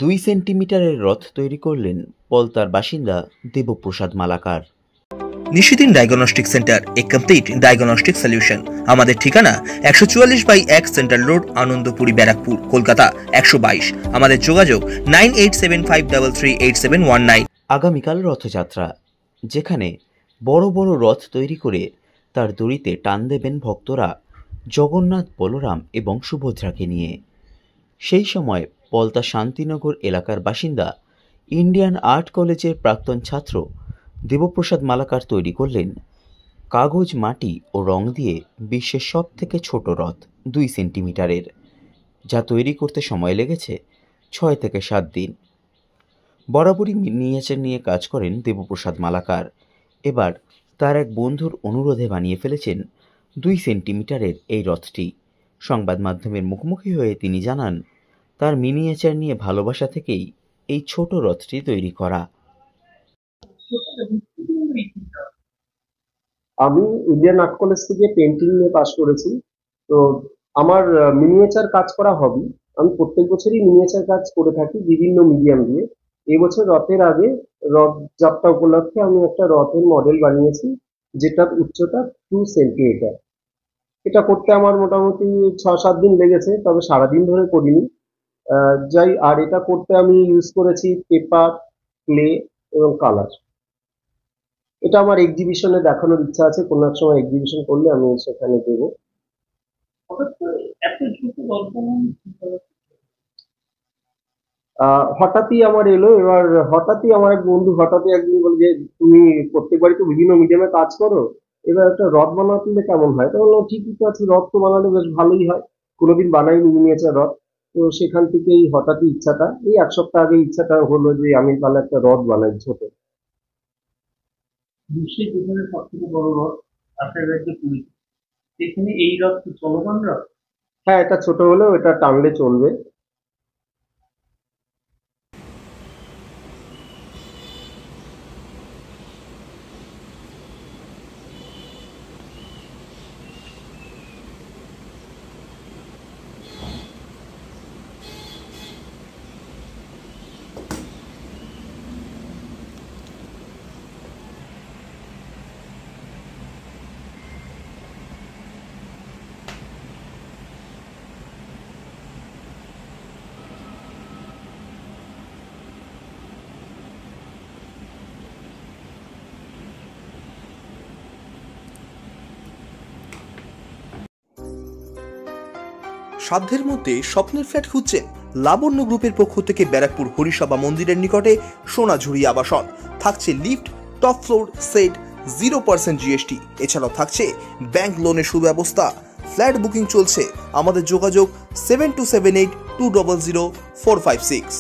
2 সেন্টিমিটারের রথ তৈরি করলেন পলতার বাসিন্দা দেবপ্রসাদ মালাকার। নিশিদিন ডায়াগনস্টিক সেন্টার, এ কমপ্লিট ডায়াগনস্টিক সলিউশন। আমাদের ঠিকানা 144/1 সেন্ট্রাল রোড, আনন্দপুরি, ব্যারাকপুর, কলকাতা 122। আমাদের যোগাযোগ 9875338719। আগামীকাল রথযাত্রা, যেখানে বড় বড় রথ তৈরি করে তার দড়িতে টান দেবেন ভক্তরা জগন্নাথ, বলরাম এবং সুভদ্রাকে নিয়ে। সেই সময় পলতা শান্তিনগর এলাকার বাসিন্দা ইন্ডিয়ান আর্ট কলেজের প্রাক্তন ছাত্র দেবপ্রসাদ মালাকার তৈরি করলেন কাগজ, মাটি ও রং দিয়ে বিশ্বের সব থেকে ছোট রথ 2 সেন্টিমিটারের, যা তৈরি করতে সময় লেগেছে 6 থেকে 7 দিন। বরাবরই মিনিয়েচার নিয়ে কাজ করেন দেবপ্রসাদ মালাকার। এবার তার এক বন্ধুর অনুরোধে বানিয়ে ফেলেছেন 2 সেন্টিমিটারের এই রথটি। সংবাদ মাধ্যমের মুখোমুখি হয়ে তিনি জানান, তার মিনিয়েচার নিয়ে ভালোবাসা থেকেই এই ছোট রথটি তৈরি করা। আমি ইন্ডিয়ান আর্ট কলেজ থেকে পেন্টিং নিয়ে পাশ করেছি। তো আমার মিনিয়েচার কাজ করা হবি। আমি প্রত্যেক বছরই মিনিয়েচার কাজ করে থাকি বিভিন্ন মিডিয়াম দিয়ে। এবছর রথের আগে, রথযাত্রা উপলক্ষে আমি একটা রথের মডেল বানিয়েছি, যেটার উচ্চতা 2 সেন্টিমিটার। এটা করতে আমার মোটামুটি 6-7 দিন লেগেছে, তবে সারাদিন ধরে করিনি। আর এটা করতে আমি ইউজ করেছি পেপার, ক্লে এবং কালার। এটা আমার এক্সিবিশনে দেখানোর ইচ্ছা আছে, কোনো এক সময় এক্সিবিশন করলে আমি সেখানে দেবো। হঠাৎই আমার এলো, এবার হঠাৎই আমার এক বন্ধু হঠাৎই একদিন বলে যে, তুমি প্রত্যেকবারই তো বিভিন্ন মিডিয়ামে কাজ করো, এবার একটা রথ বানাতে কেমন হয়? তো বললাম ঠিকই তো আছে, রথ তো বানালে বেশ ভালোই হয়। কোনোদিন বানাইনি মিনিয়েচার রথ। তো সেখান থেকেই হঠাৎই ইচ্ছাটা, এই 1 সপ্তাহ আগে ইচ্ছাটা হলো যে আমি তাহলে একটা রথ বানাই ছোট। বিশ্বের যেখানে সব থেকে বড় রথ আপনার রাজ্যে পুরীতে, সেখানে এই রথ কি চলমান রথ? হ্যাঁ, এটা ছোট হলেও এটা টানলে চলবে। সাধ্যের মধ্যে স্বপ্নের ফ্ল্যাট খুঁজছেন? লাবণ্য গ্রুপের পক্ষ থেকে ব্যারাকপুর হরিসভা মন্দিরের নিকটে সোনাঝুরি আবাসন। থাকছে lift, top floor, set, 0% GST। এছাড়াও থাকছে ব্যাংক লোনের সুব্যবস্থা। ফ্ল্যাট বুকিং চলছে। আমাদের যোগাযোগ 7278200456।